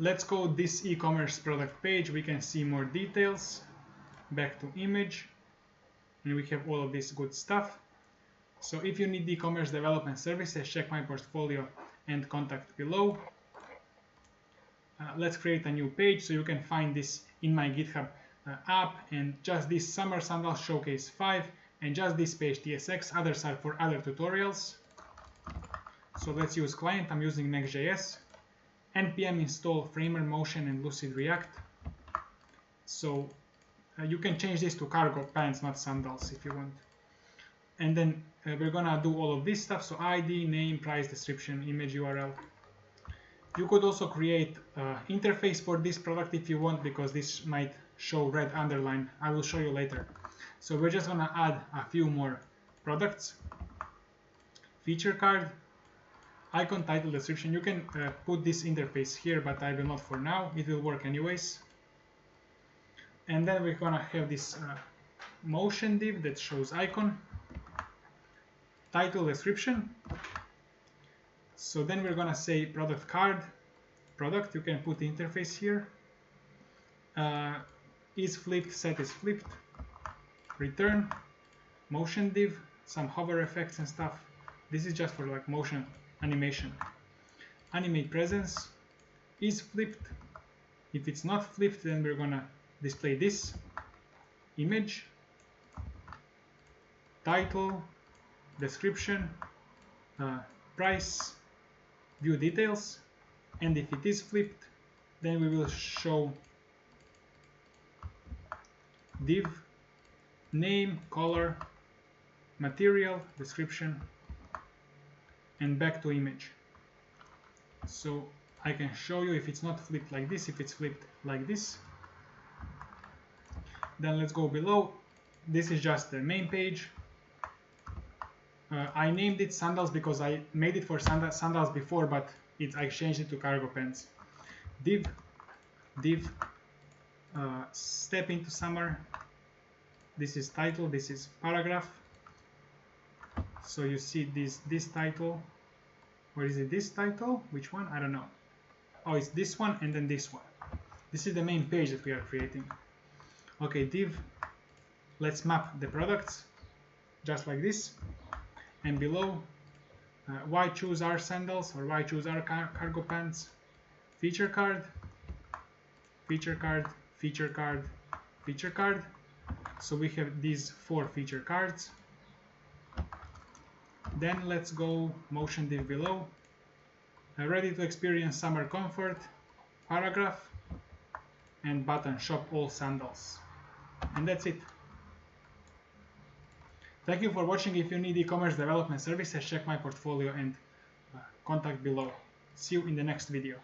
let's go this e-commerce product page. We can see more details. Back to image, and we have all of this good stuff. So if you need e-commerce development services, check my portfolio and contact below. Let's create a new page. So you can find this in my GitHub app, and just this Summer Sandals Showcase 5 and just this page TSX. Others are for other tutorials. So let's use client. I'm using NextJS. npm install Framer Motion and Lucid React. So you can change this to cargo pants, not sandals, if you want. And then we're gonna do all of this stuff. So ID, name, price, description, image URL. You could also create an interface for this product if you want, because this might show red underline. I will show you later. So we're just gonna add a few more products. Feature card, icon, title, description. You can put this interface here, but I will not for now. It will work anyways. And then we're gonna have this motion div that shows icon, title, description. So then we're gonna say product card, product. You can put the interface here. Is flipped, set is flipped, return, motion div, some hover effects and stuff. This is just for like motion animation. Animate presence, is flipped. If it's not flipped, then we're gonna display this image, title, description, price, view details, and if it is flipped, then we will show div, name, color, material, description, and back to image. So I can show you if it's not flipped like this, if it's flipped like this. Then let's go below. This is just the main page. I named it sandals because I made it for sandals before, but I changed it to cargo pants. Div, step into summer. This is title, this is paragraph. So you see this title, or is it this title? Which one? I don't know. Oh, it's this one and then this one. This is the main page that we are creating. Okay, div, let's map the products just like this. And below, why choose our sandals or why choose our cargo pants? Feature card, feature card, feature card, feature card. So we have these 4 feature cards. Then let's go motion div below. Ready to experience summer comfort, paragraph, and button shop all sandals. And that's it. Thank you for watching. If you need e-commerce development services, check my portfolio and contact below. See you in the next video.